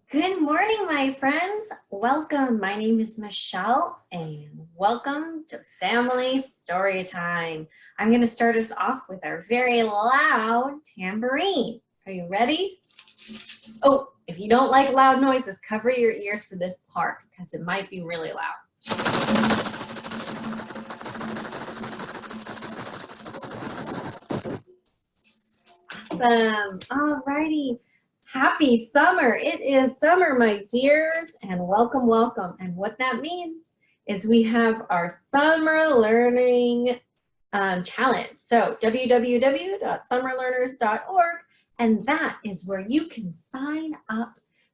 Good morning, my friends. Welcome. My name is Michelle, and welcome to Family Story Time. I'm going to start us off with our very loud tambourine. Are you ready? Oh, if you don't like loud noises, cover your ears for this part because it might be really loud. Awesome. All righty. Happy summer. It is summer, my dears, and welcome, welcome. And what that means is we have our summer learning challenge. So www.summerlearners.org, and that is where you can sign up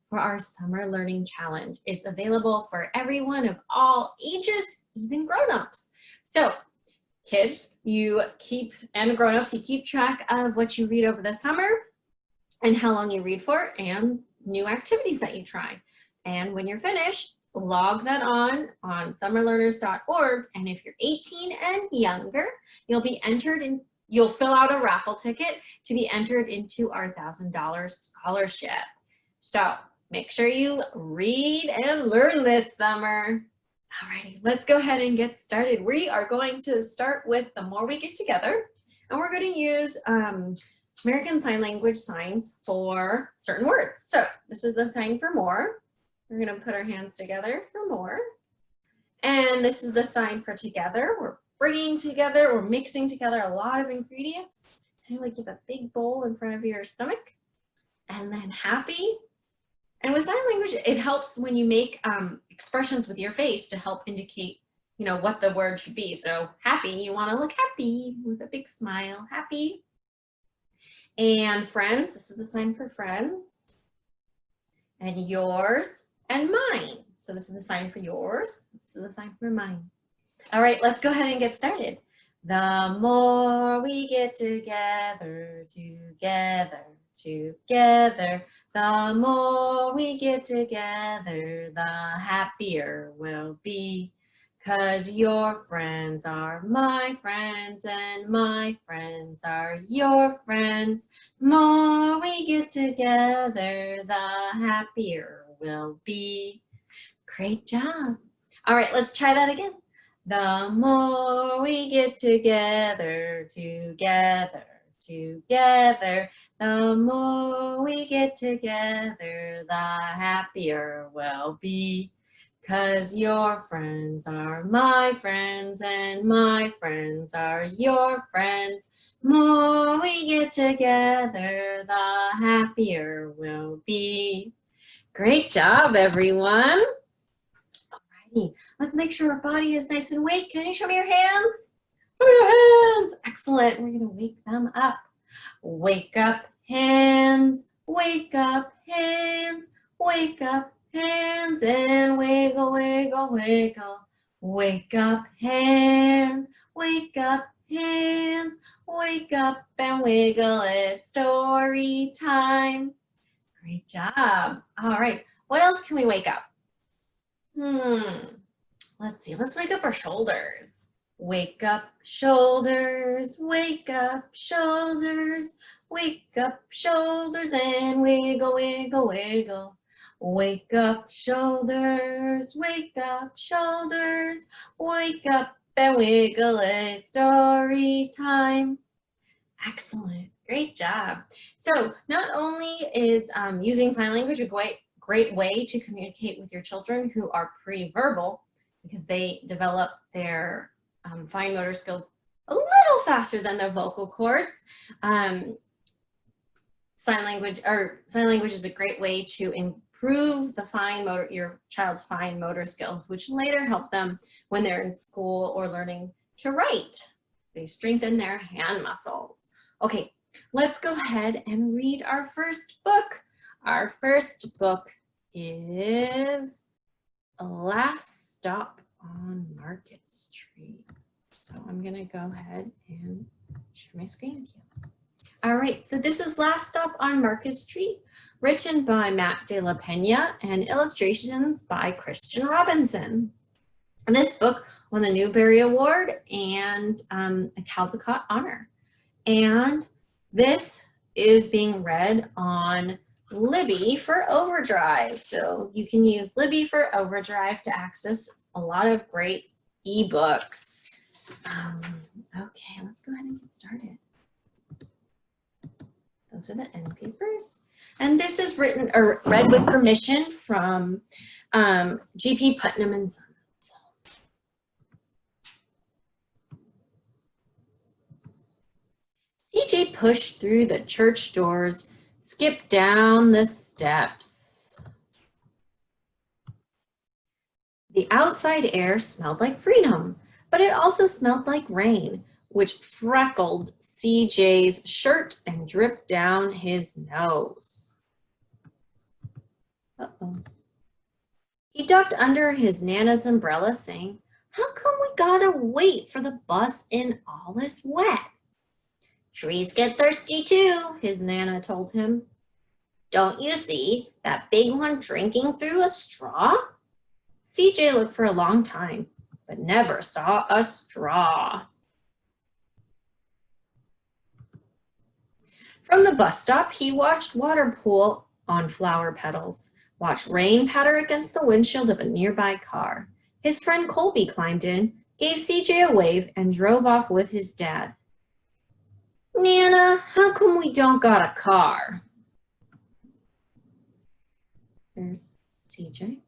for our summer learning challenge. It's available for everyone of all ages, even grown-ups. So kids, and grown-ups, you keep track of what you read over the summer and how long you read for and new activities that you try. And when you're finished, log that on summerlearners.org. And if you're 18 and younger, you'll fill out a raffle ticket to be entered into our $1,000 scholarship. So make sure you read and learn this summer. Alrighty, let's go ahead and get started. We are going to start with the more we get together, and we're going to use American Sign Language signs for certain words. So this is the sign for more. We're going to put our hands together for more. And this is the sign for together. We're bringing together, we're mixing together a lot of ingredients. Kind of like you have a big bowl in front of your stomach. And then happy. And with sign language, it helps when you make expressions with your face to help indicate, what the word should be. So happy, you want to look happy with a big smile, happy. And friends, this is the sign for friends. And yours and mine. So this is the sign for yours. This is the sign for mine. All right, let's go ahead and get started. The more we get together, the more we get together, the happier we'll be. 'Cause your friends are my friends and my friends are your friends. More we get together, the happier we'll be. Great job. All right, let's try that again. The more we get together, the more we get together, the happier we'll be. 'Cause your friends are my friends and my friends are your friends. More we get together, the happier we'll be. Great job, everyone. Alrighty, let's make sure our body is nice and awake. Can you show me your hands? Show me your hands. Excellent. We're gonna wake them up. Wake up, hands. Wake up, hands. Wake up, hands, and wiggle, wiggle, wiggle. Wake up, hands. Wake up, hands. Wake up and wiggle. It's story time. Great job. All right. What else can we wake up? Let's see. Let's wake up our shoulders. Wake up, shoulders. Wake up, shoulders. Wake up, shoulders, and wiggle, wiggle, wiggle. Wake up, shoulders. Wake up, shoulders. Wake up and wiggle. It's story time. Excellent. Great job. So not only is using sign language a great way to communicate with your children who are pre-verbal, because they develop their fine motor skills a little faster than their vocal cords. Sign language is a great way to improve your child's fine motor skills, which later help them when they're in school or learning to write. They strengthen their hand muscles. Okay, let's go ahead and read our first book. Our first book is Last Stop on Market Street. So I'm gonna go ahead and share my screen with you. All right, so this is Last Stop on Market Street, written by Matt de la Pena and illustrations by Christian Robinson. And this book won the Newbery Award and a Caldecott Honor. And this is being read on Libby for Overdrive. So you can use Libby for Overdrive to access a lot of great ebooks. Okay, let's go ahead and get started. Those are the end papers. And this is written or read with permission from G.P. Putnam and Sons. CJ pushed through the church doors, skipped down the steps. The outside air smelled like freedom, but it also smelled like rain, which freckled CJ's shirt and dripped down his nose. Uh-oh. He ducked under his Nana's umbrella, saying, "How come we gotta wait for the bus in all this wet?" "Trees get thirsty too," his Nana told him. "Don't you see that big one drinking through a straw?" CJ looked for a long time, but never saw a straw. From the bus stop, he watched water pool on flower petals, watched rain patter against the windshield of a nearby car. His friend Colby climbed in, gave CJ a wave, and drove off with his dad. "Nana, how come we don't got a car?" There's CJ.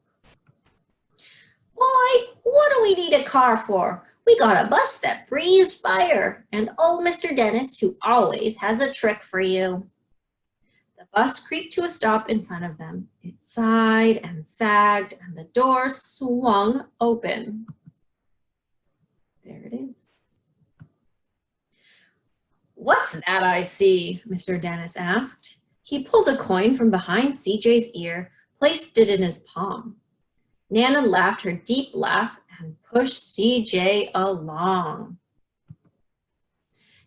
"Boy, what do we need a car for? We got a bus that breathes fire, and old Mr. Dennis, who always has a trick for you." The bus creaked to a stop in front of them. It sighed and sagged, and the door swung open. There it is. "What's that I see?" Mr. Dennis asked. He pulled a coin from behind CJ's ear, placed it in his palm. Nana laughed her deep laugh and pushed CJ along.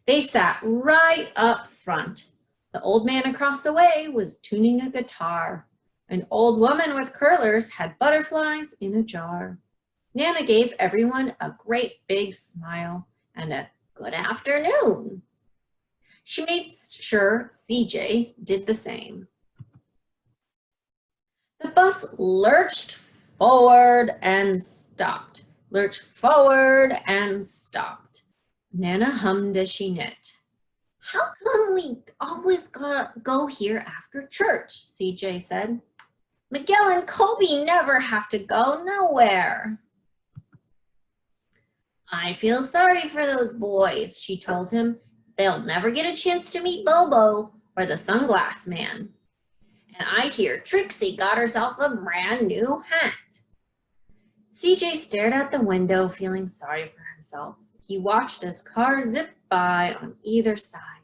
They sat right up front. The old man across the way was tuning a guitar. An old woman with curlers had butterflies in a jar. Nana gave everyone a great big smile and a good afternoon. She made sure CJ did the same. The bus lurched forward and stopped, lurched forward and stopped. Nana hummed as she knit. "How come we always gotta go here after church?" CJ said. "Miguel and Colby never have to go nowhere." "I feel sorry for those boys," she told him. "They'll never get a chance to meet Bobo or the sunglass man. And I hear Trixie got herself a brand new hat." CJ stared out the window, feeling sorry for himself. He watched as cars zipped by on either side,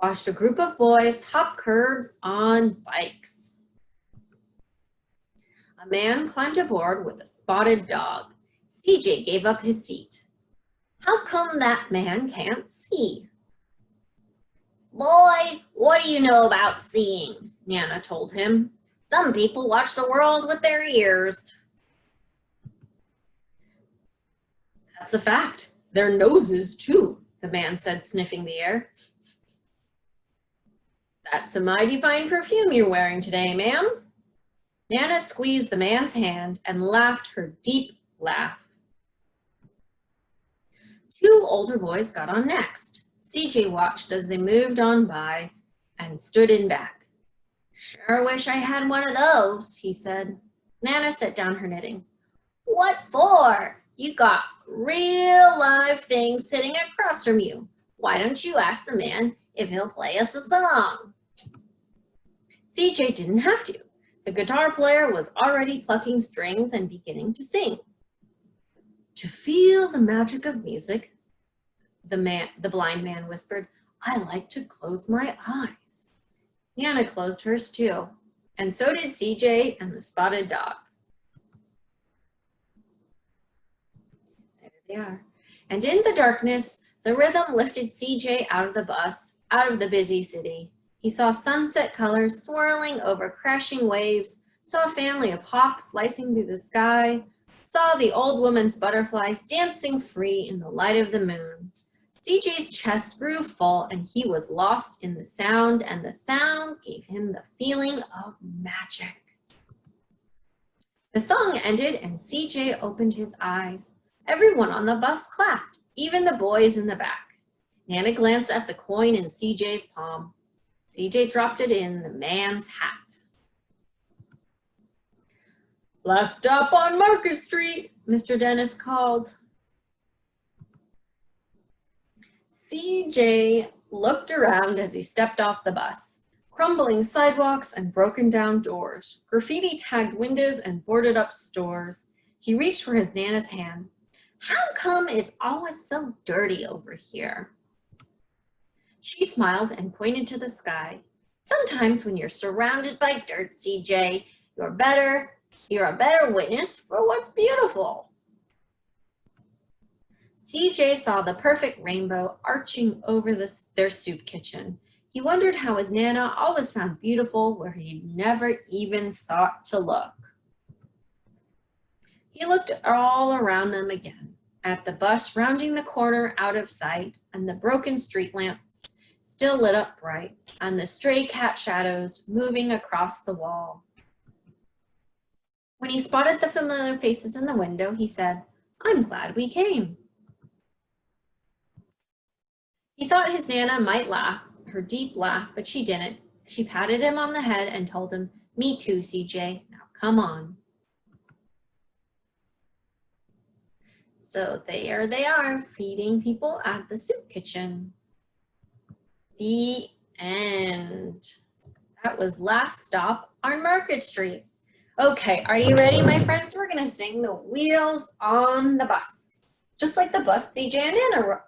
watched a group of boys hop curbs on bikes. A man climbed aboard with a spotted dog. CJ gave up his seat. "How come that man can't see?" "Boy, what do you know about seeing?" Nana told him. "Some people watch the world with their ears." "That's a fact. Their noses, too," the man said, sniffing the air. "That's a mighty fine perfume you're wearing today, ma'am." Nana squeezed the man's hand and laughed her deep laugh. Two older boys got on next. CJ watched as they moved on by and stood in back. "Sure wish I had one of those," he said. Nana set down her knitting. "What for? You got real live things sitting across from you. Why don't you ask the man if he'll play us a song?" CJ didn't have to. The guitar player was already plucking strings and beginning to sing. "To feel the magic of music," the blind man whispered, "I like to close my eyes." Nana closed hers too, and so did CJ and the spotted dog. There they are. And in the darkness, the rhythm lifted CJ out of the bus, out of the busy city. He saw sunset colors swirling over crashing waves, saw a family of hawks slicing through the sky, saw the old woman's butterflies dancing free in the light of the moon. CJ's chest grew full and he was lost in the sound, and the sound gave him the feeling of magic. The song ended and CJ opened his eyes. Everyone on the bus clapped, even the boys in the back. Nana glanced at the coin in CJ's palm. CJ dropped it in the man's hat. Last stop on Market Street, Mr. Dennis called. CJ looked around as he stepped off the bus. Crumbling sidewalks and broken down doors, graffiti tagged windows and boarded up stores. He reached for his Nana's hand. How come it's always so dirty over here? She smiled and pointed to the sky. Sometimes when you're surrounded by dirt, CJ, you're a better witness for what's beautiful. CJ saw the perfect rainbow arching over their soup kitchen. He wondered how his Nana always found beautiful where he'd never even thought to look. He looked all around them again, at the bus rounding the corner out of sight, and the broken street lamps still lit up bright, and the stray cat shadows moving across the wall. When he spotted the familiar faces in the window, he said, I'm glad we came. He thought his Nana might laugh, her deep laugh, but she didn't. She patted him on the head and told him, Me too, CJ. Now come on. So there they are, feeding people at the soup kitchen. The end. That was Last Stop on Market Street. Okay, are you ready, my friends? We're gonna sing The Wheels on the Bus. Just like the bus CJ and Nana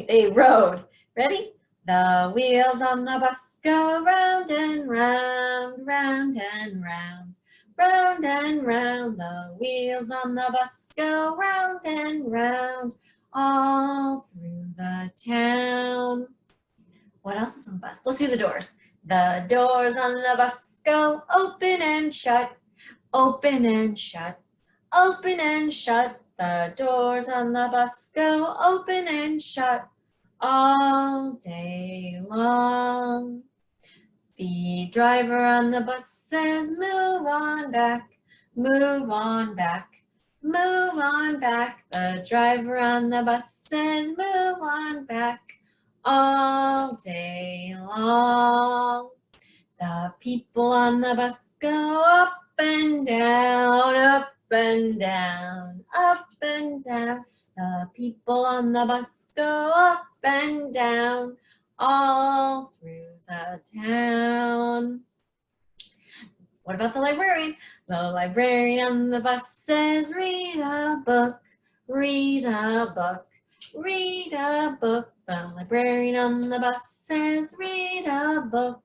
they rode. Ready? The wheels on the bus go round and round, round and round, round and round. The wheels on the bus go round and round, all through the town. What else is on the bus? Let's do the doors. The doors on the bus go open and shut, open and shut, open and shut. The doors on the bus go open and shut all day long. The driver on the bus says, move on back, move on back, move on back. The driver on the bus says, move on back all day long. The people on the bus go up and down, up and down, up and down. The people on the bus go up and down, all through the town. What about the librarian? The librarian on the bus says, read a book, read a book, read a book. The librarian on the bus says, read a book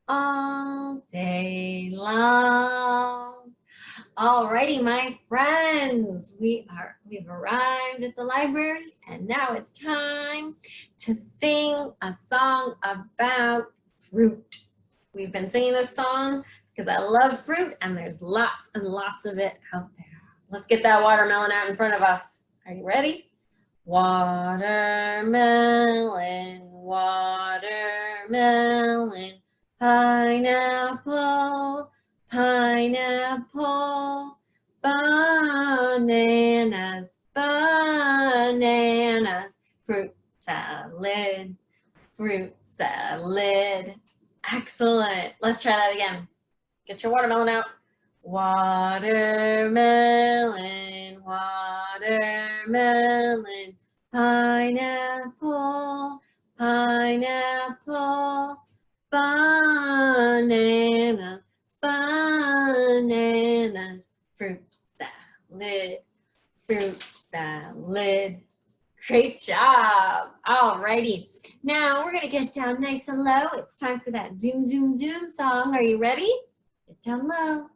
all day long. Alrighty, my friends, we've arrived at the library, and now it's time to sing a song about fruit. We've been singing this song because I love fruit, and there's lots and lots of it out there. Let's get that watermelon out in front of us. Are you ready? Watermelon, watermelon, pineapple, pineapple, bananas, bananas, fruit salad, fruit salad. Excellent. Let's try that again. Get your watermelon out. Watermelon, watermelon, pineapple, pineapple, banana, bananas, fruit salad, fruit salad. Great job. Alrighty. Now we're gonna get down nice and low. It's time for that zoom, zoom, zoom song. Are you ready? Get down low.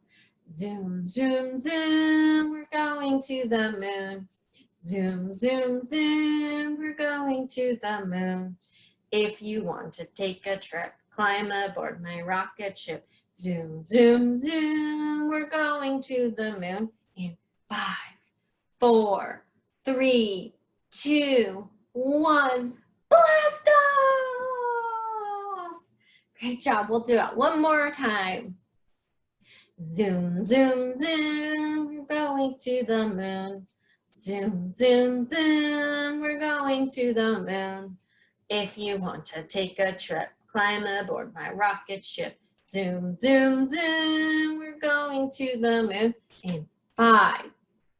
Zoom, zoom, zoom. We're going to the moon. Zoom, zoom, zoom. We're going to the moon. If you want to take a trip, climb aboard my rocket ship. Zoom, zoom, zoom. We're going to the moon in 5, 4, 3, 2, 1. Blast off! Great job. We'll do it one more time. Zoom, zoom, zoom, we're going to the moon. Zoom, zoom, zoom, we're going to the moon. If you want to take a trip, climb aboard my rocket ship. Zoom, zoom, zoom, we're going to the moon. In 5,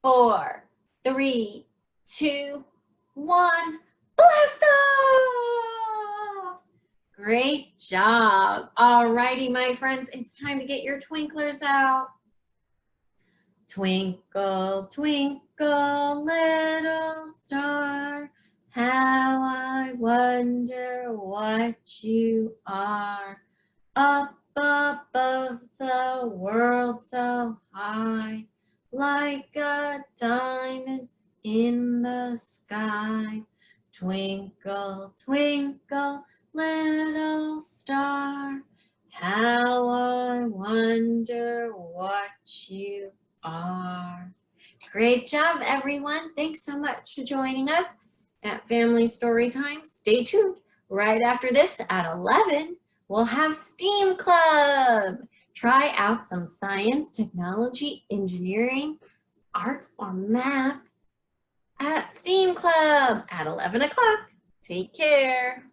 4, 3, 2, 1, blast off! Great job. Alrighty, my friends, it's time to get your twinklers out. Twinkle, twinkle, little star, how I wonder what you are. Up above the world so high, like a diamond in the sky. Twinkle, twinkle, little star, how I wonder what you are. Great job, everyone. Thanks so much for joining us at Family Storytime. Stay tuned. Right after this at 11, we'll have STEAM Club. Try out some science, technology, engineering, art, or math at STEAM Club at 11 o'clock. Take care.